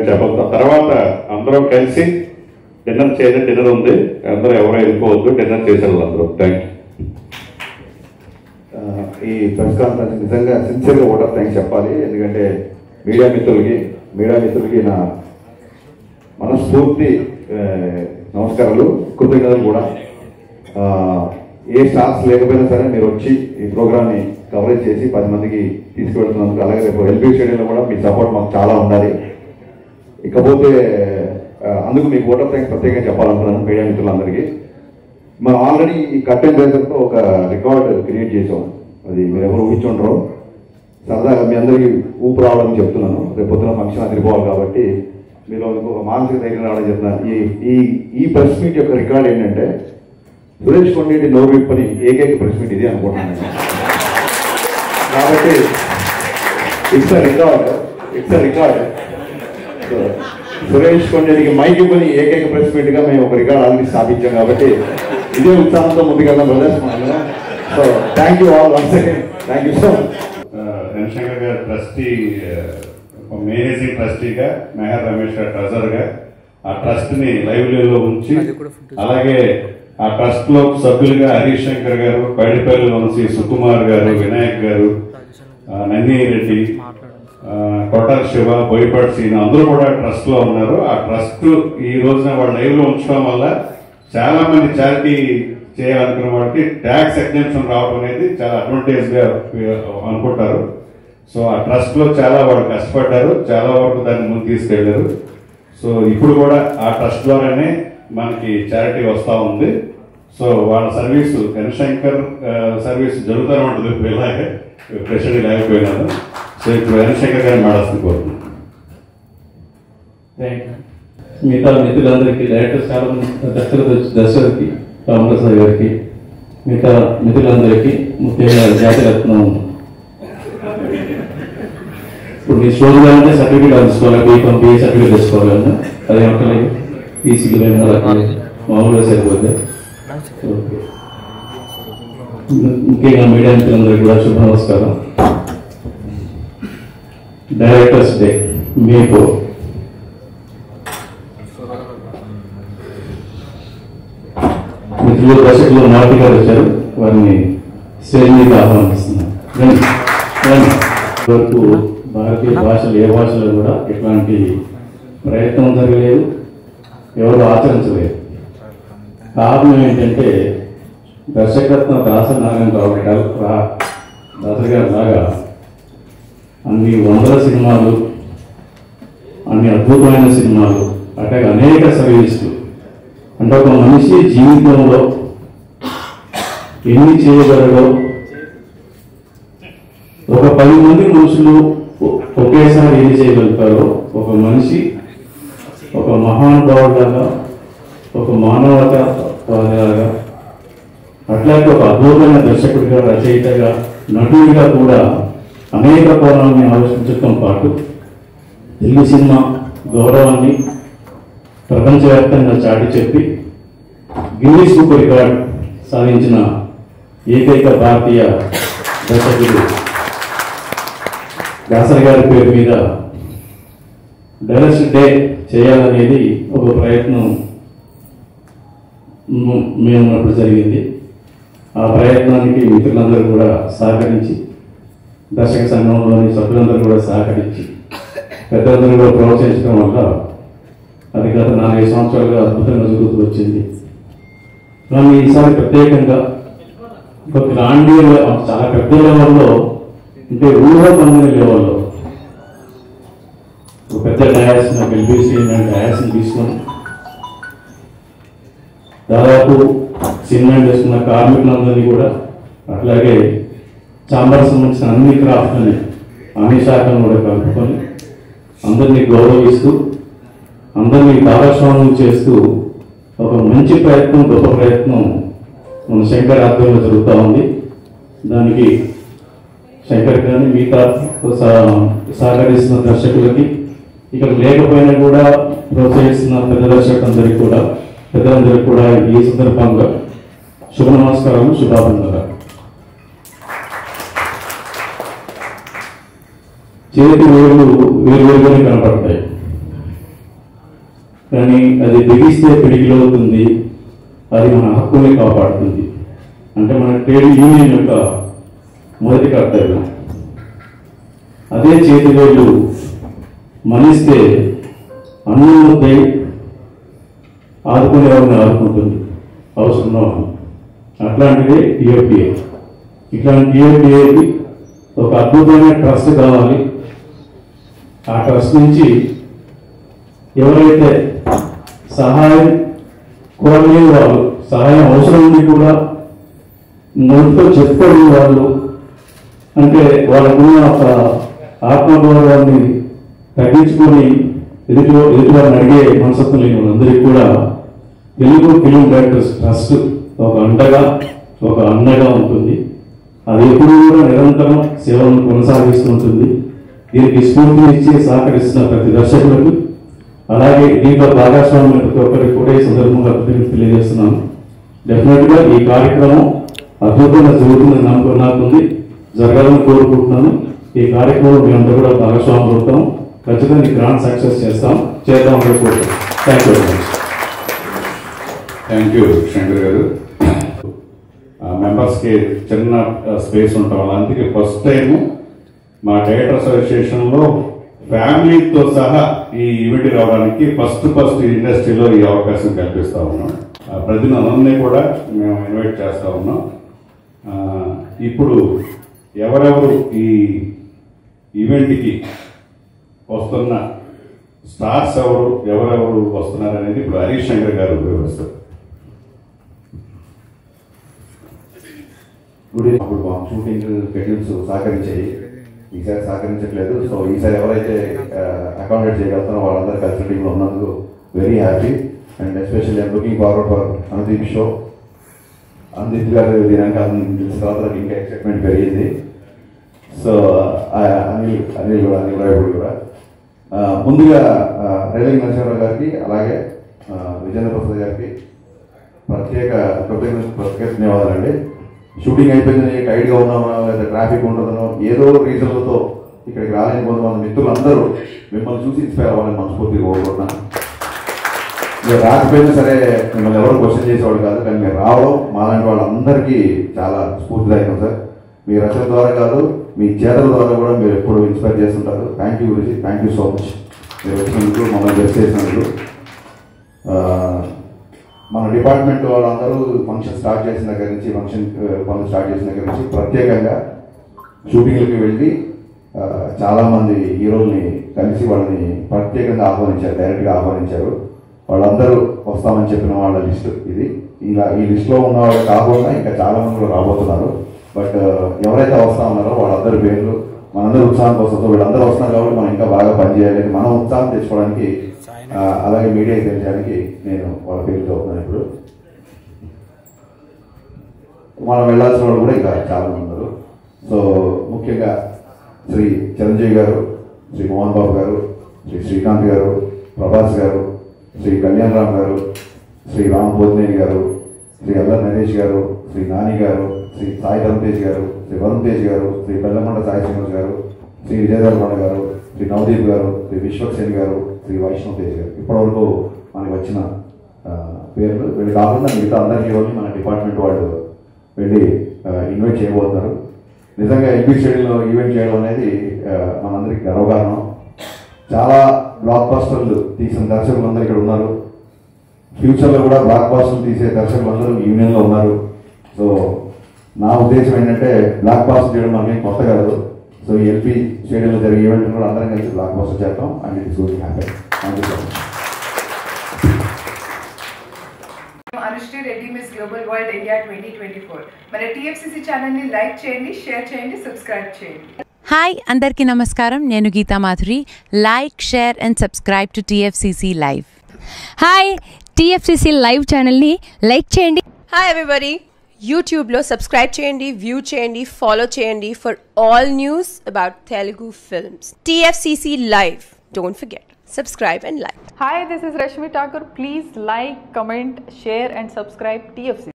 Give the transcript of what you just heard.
చెప్పొద్దాం. తర్వాత అందరం కలిసి డిన్నర్ చేసే డిన్నర్ ఉంది, అందరూ ఎవరో వెళ్ళిపోవద్దు, డిన్నర్ చేసేవాళ్ళు అందరూ. Thank you. ఈ ప్రెస్ కాన్ఫరెన్స్ నిజంగా సిన్సియర్గా కూడా థ్యాంక్స్ చెప్పాలి. ఎందుకంటే మీడియా మిత్రులకి నా మనస్ఫూర్తి నమస్కారాలు, కృతజ్ఞతలు కూడా. ఏ స్టార్స్ లేకపోయినా సరే మీరు వచ్చి ఈ ప్రోగ్రామ్ని కవరేజ్ చేసి 10 మందికి తీసుకువెళ్తున్నందుకు, అలాగే రేపు ఎల్బీ స్టేడియంలో కూడా మీ సపోర్ట్ మాకు చాలా ఉండాలి. ఇకపోతే అందుకు మీకు ఓటర్ థ్యాంక్స్ ప్రత్యేకంగా చెప్పాలనుకున్నాను మీడియా మిత్రులందరికీ. మనం ఆల్రెడీ ఈ కర్టెన్ రేజర్తో ఒక రికార్డ్ క్రియేట్ చేసాం, అది మీరు ఎవరు ఊహించుంటారో. సరదాగా మీ అందరికీ ఊపు రావడం చెప్తున్నాను, రేపు పొద్దున ఫంక్షన్ అదిరిపోవాలి కాబట్టి మీరు ఒక మానసిక ధైర్యం రావడం చెప్తున్నాను. ఈ ప్రెస్ మీట్ యొక్క రికార్డ్ ఏంటంటే సురేష్ కొండేటి నోరు విప్పని ఏకైక ప్రెస్ మీట్ ఇది అనుకుంటున్నాను. కాబట్టి it's a record. Suresh Kondeti mike ఇవ్వని ఏకైక ప్రెస్ మీట్గా మేము ఒక రికార్డ్ ఆల్రెడీ స్థాపించాం. కాబట్టి ఇదే ఉత్సాహంతో ముందుకెళ్దాం brothers. So thank you all once again. Thank you so much. Shankar గారు ట్రస్టీ, మేనేజింగ్ ట్రస్టీగా, మెహర్ రమేష్ గారు ట్రెజరర్గా ఆ ట్రస్ట్ని లైవ్లీలో ఉంచి, అలాగే ఆ ట్రస్ట్ లో సభ్యులుగా హరీష్ శంకర్ గారు, పైడిపల్లి వంశీ, సుకుమార్ గారు, వినాయక్ గారు, నందిని రెడ్డి, కొట్టాల శివ, బోయపాటి సీన్ అందరూ కూడా ట్రస్ట్ లో ఉన్నారు. ఆ ట్రస్ట్ ఈ రోజున వాళ్ళ లైవ్ లో ఉంచడం వల్ల చాలా మంది చారిటీ చేయాలనుకున్న వాళ్ళకి ట్యాక్స్ ఎగ్జెంప్షన్ రావడం అనేది చాలా అడ్వాంటేజ్ గా అనుకుంటారు. సో ఆ ట్రస్ట్ లో చాలా వాళ్ళు కష్టపడ్డారు, చాలా వరకు దాన్ని ముందు తీసుకెళ్లారు. సో ఇప్పుడు కూడా ఆ ట్రస్ట్ ద్వారానే మనకి చారిటీ వస్తూ ఉంది. సో వాళ్ళ సర్వీసు శంకర్ సర్వీస్ జరుగుతూనే ఉంటుంది. ఇప్పుడు ఇలాగే ప్రెసిడెంట్ లేకపోయినాను. సో ఇప్పుడు శంకర్ గారిని మాట్లాడుతూ కోరుతున్నాను. మిగతా మిత్రులందరికీ, డైరెక్టర్స్ చాలా మంది, దర్శకులకి, రామప్రసాద్ గారికి, మిగతా మిత్రులందరికీ, ముఖ్యంగా జాతిరత్నం. ఇప్పుడు మీ స్టోరీ అంటే సర్టిఫికేట్ తీసుకోవాలి, బీకామ్ బిఏ సర్టిఫికేట్ తీసుకోవాలన్నా అది అక్కర్లేదు, ఈసీలు మామూలుగా సరిపోతే. ముఖ్యంగా మీడియా మిత్రులందరికీ కూడా శుభ నమస్కారం. డైరెక్టర్స్ డే మే 4. మిత్రులు దర్శకులు మారుతి గారు వచ్చారు, వారిని స్టేజ్ మీద ఆహ్వానిస్తున్నాం. వరకు భారతీయ భాషలు ఏ భాషలో కూడా ఇట్లాంటి ప్రయత్నం జరగలేదు, ఎవరు ఆచరించలేదు. కారణం ఏంటంటే దర్శకత్వం దాసనారాయణరావు దాసరి గారి లాగా అన్ని వందల సినిమాలు, అన్ని అద్భుతమైన సినిమాలు, అట్లాగే అనేక సర్వీసులు, అంటే ఒక మనిషి జీవితంలో ఎన్ని చేయగలడో, ఒక 10 మంది మనుషులు ఒకేసారి ఏం చేయగలుగుతారో, ఒక మనిషి ఒక మహానుభావులాగా, ఒక మానవతావాదిలాగా, అట్లాగే ఒక అద్భుతమైన దర్శకుడిగా, రచయితగా, నటుడిగా కూడా అనేక కోణాలని ఆలోచించడంతో పాటు తెలుగు సినిమా గౌరవాన్ని ప్రపంచవ్యాప్తంగా చాటి చెప్పి గిన్నీస్ బుక్ రికార్డ్ సాధించిన ఏకైక భారతీయ దర్శకుడు దాసరి గారి పేరు మీద డైరెక్టర్ డే చేయాలనేది ఒక ప్రయత్నం మేమున్నప్పుడు జరిగింది. ఆ ప్రయత్నానికి మిత్రులందరూ కూడా సహకరించి, దర్శక సంఘంలోని సభ్యులందరూ కూడా సహకరించి, పెద్దలందరూ కూడా ప్రోత్సహించడం వల్ల అది గత 4 సంవత్సరాలుగా అద్భుతంగా జరుగుతూ వచ్చింది. కానీ ఈసారి ప్రత్యేకంగా ఒక గ్రాండ్ చాలా పెద్ద లెవెల్లో, అంటే ఊహకందని లెవెల్లో ఒక పెద్ద డయాస్ని, ఒక ఎల్బీసీ డయాస్ని తీసుకొని దాదాపు సినిమా చేసుకున్న కార్మికులందరినీ కూడా, అట్లాగే చాంబర్ సంబంధించిన అన్ని క్రాఫ్ట్ని, అన్ని శాఖలను కూడా కలుపుకొని అందరినీ గౌరవిస్తూ, అందరినీ భాగస్వామ్యం చేస్తూ ఒక మంచి ప్రయత్నం, గొప్ప ప్రయత్నం మన శంకర్ ఆధ్వర్యంలో జరుగుతూ ఉంది. దానికి శంకర్ గారిని, మిగతా సహకరిస్తున్న దర్శకులకి, ఇక్కడ లేకపోయినా కూడా ప్రోత్సహిస్తున్న పెద్దలందరికీ కూడా ఈ సందర్భంగా శుభ నమస్కారాలు, శుభాభినందనలు. చేతి వేరుగానే కనపడతాయి, కానీ అది బిగిస్తే పిడికిలవుతుంది, అది మన హక్కుల్ని కాపాడుతుంది. అంటే మన ట్రేడ్ యూనియన్ యొక్క మొదటి కర్తవ్యం. అదే చేతివేళ్ళు మనిస్తే అన్నం ముద్దై ఆదుకునే వాళ్ళని ఆదుకుంటుంది అవసరంలో. అట్లాంటిదే టీఎఫ్డిఏ. ఇట్లాంటి టీఎఫ్డిఏకి ఒక అద్భుతమైన ట్రస్ట్ కావాలి. ఆ ట్రస్ట్ నుంచి ఎవరైతే సహాయం కోరలేని వాళ్ళు, సహాయం అవసరం ఉండి కూడా నోటితో చెప్పుకోలేని వాళ్ళు, అంటే వాళ్ళకున్న ఒక ఆత్మగౌరవాన్ని తగ్గించుకొని ఎదుటివారిని అడిగే మనసత్వం లేని వాళ్ళందరికీ కూడా తెలుగు ఫిల్మ్ డైరెక్టర్స్ ట్రస్ట్ ఒక అండగా, ఒక అండగా ఉంటుంది. అది ఎప్పుడూ కూడా నిరంతరం సేవలను కొనసాగిస్తూ ఉంటుంది. దీనికి స్ఫూర్తినిచ్చి సహకరిస్తున్న ప్రతి దర్శకులకు, అలాగే దీంట్లో భాగస్వామ్యం ప్రతి ఒక్కరికి కూడా ఈ సందర్భంగా తెలియజేస్తున్నాను. డెఫినెట్గా ఈ కార్యక్రమం అద్భుతంగా జరుగుతుందని నమ్మకం నాకుంది, జరగాలని కోరుకుంటున్నాను. ఈ కార్యక్రమం మేమంతా కూడా భాగస్వామ్యం అవుతాం. ఖచ్చితంగా గ్రాండ్ సక్సెస్ చేద్దాం అని కోరుకుంటున్నాం. Thank you very much. Thank you Shankar గారు. మెంబర్స్కి చిన్న స్పేస్ ఉంటాం వల్ల, అందుకే ఫస్ట్ టైం మా డైరెక్టర్ అసోసియేషన్లో ఫ్యామిలీతో సహా ఈ ఈవెంట్ రావడానికి ఫస్ట్ ఇండస్ట్రీలో ఈ అవకాశం కల్పిస్తూ ఉన్నాం. ప్రతినిధులందరినీ కూడా మేము ఇన్వైట్ చేస్తూ ఉన్నాం. ఇప్పుడు ఎవరెవరు ఈ ఈవెంట్కి వస్తున్న స్టార్స్ ఎవరెవరు వస్తున్నారు అనేది ఇప్పుడు హరీష్ శంకర్ గారు వివరిస్తారు. అప్పుడు మా షూటింగ్ షెడ్యూల్స్ సహకరించాయి, ఈసారి సహకరించట్లేదు. సో ఈసారి ఎవరైతే అకామిడేట్ చేయగలుగుతారో వాళ్ళందరూ కలిసి టీంలో ఉన్నందుకు very happy. And especially I'm looking forward for Anudeep show. Anudeep గారు దీనికి తెలిసిన తర్వాత ఇంకా ఎక్సైట్మెంట్ పెరిగింది. సో అనిల్ రాయపూడి కూడా ముందుగా రేలింగ్ నరసింహారావు గారికి, అలాగే విజేంద్ర ప్రసాద్ గారికి ప్రత్యేక ధన్యవాదాలండి. షూటింగ్ అయిపోయిందని టైట్గా ఉన్నామో, లేదా ట్రాఫిక్ ఉంటుందనో, ఏదో రీజన్లతో ఇక్కడికి రాలేని కొంతమంది మిత్రులందరూ మిమ్మల్ని చూసి ఇన్స్పైర్ అవ్వాలని మనస్ఫూర్తిగా కోరుకుంటున్నాను. మీరు రాకపోయినా సరే మిమ్మల్ని ఎవరు క్వశ్చన్ చేసేవాళ్ళు కాదు, కానీ మీరు రావడం మాలాంటి వాళ్ళందరికీ చాలా స్ఫూర్తిదాయకం సార్. మీ రచన ద్వారా కాదు, మీ చేతల ద్వారా కూడా మీరు ఎప్పుడు ఇన్స్పైర్ చేస్తుంటారు. థ్యాంక్ యూ గురించి, థ్యాంక్ యూ సో మచ్. మీరు వచ్చినందుకు, మమ్మల్ని బెస్ట్ చేసినందుకు. మన డిపార్ట్మెంట్ వాళ్ళందరూ ఫంక్షన్ స్టార్ట్ చేసిన దగ్గర నుంచి, పనులు స్టార్ట్ చేసిన దగ్గర నుంచి ప్రత్యేకంగా షూటింగ్లకి వెళ్ళి చాలామంది హీరోల్ని కలిసి వాళ్ళని ప్రత్యేకంగా ఆహ్వానించారు, డైరెక్ట్గా ఆహ్వానించారు. వాళ్ళందరూ వస్తామని చెప్పిన వాళ్ళ లిస్టు ఇది. ఇలా ఈ లిస్టులో ఉన్న వాళ్ళు కాకుండా ఇంకా చాలామంది కూడా రాబోతున్నారు. బట్ ఎవరైతే వస్తా ఉన్నారో వాళ్ళందరి పేర్లు మనందరూ ఉత్సాహం వస్తుందో, వీళ్ళందరూ వస్తున్నారు కాబట్టి మనం ఇంకా బాగా పనిచేయాలి, మనం ఉత్సాహం తెచ్చుకోవడానికి, అలాగే మీడియాకి తెలియడానికి నేను వాళ్ళ పేర్లు చదువుతున్నాను. ఇప్పుడు మనం వెళ్ళాల్సిన వాళ్ళు కూడా ఇంకా చాలామంది ఉన్నారు. సో ముఖ్యంగా శ్రీ చిరంజీవి గారు, శ్రీ మోహన్ బాబు గారు, శ్రీ శ్రీకాంత్ గారు, ప్రభాస్ గారు, శ్రీ కళ్యాణ్ రామ్ గారు, శ్రీ రామ్ పోతినేని గారు, శ్రీ అల్లర్ నరేష్ గారు, శ్రీ నాని గారు, శ్రీ సాయి ధరమ్ తేజ్ గారు, శ్రీ వరుణ్ తేజ్ గారు, శ్రీ బెల్లమండ సాయి శ్రీనివాస్ గారు, శ్రీ విజయదేవరకొండ గారు, శ్రీ నవదీప్ గారు, శ్రీ విశ్వక్సేన్ గారు, శ్రీ వైష్ణవ్ తేజ్ గారు. ఇప్పటివరకు మనకి వచ్చిన పేర్లు. వీళ్ళు కాకుండా మిగతా అందరి హీరోని మన డిపార్ట్మెంట్ వాళ్ళు వెళ్ళి ఇన్వైట్ చేయబోతున్నారు. నిజంగా ఎల్బీ స్టేడియంలో ఈవెంట్ చేయడం అనేది మనందరికీ గర్వకారణం. చాలా బ్లాక్ బస్టర్లు తీసిన దర్శకులందరూ ఇక్కడ ఉన్నారు. ఫ్యూచర్లో కూడా బ్లాక్ బస్టర్లు తీసే దర్శకులందరూ యూనియన్లో ఉన్నారు. సో నా ఉద్దేశం ఏంటంటే బ్లాక్ బస్టర్ చేయడం మనకేం కొత్త కాదు. సో ఈ ఎల్పీ స్టేడియంలో జరిగే ఈవెంట్ కూడా అందరం కలిసి బ్లాక్ బస్టర్ చేద్దాం. And it is going to happen. Thank you so much. Anusri Reddy miss global world India 2024. మన TFCC ఛానల్ని లైక్ చేయండి, షేర్ చేయండి, సబ్స్క్రైబ్ చేయండి. హాయ్ అందరికీ నమస్కారం. నేను Geetha Madhuri. Like, share and subscribe to TFCC live. Hi, TFCC live ఛానల్ని లైక్ చేయండి. హాయ్ ఎవ్రీబడి, యూట్యూబ్లో సబ్స్క్రైబ్ చేయండి, వ్యూ చేయండి, ఫాలో చేయండి for all news about Telugu films. TFCC live, don't forget, subscribe and like. Hi, this is Rashmi Thakur. Please like, comment, share and subscribe TFCC.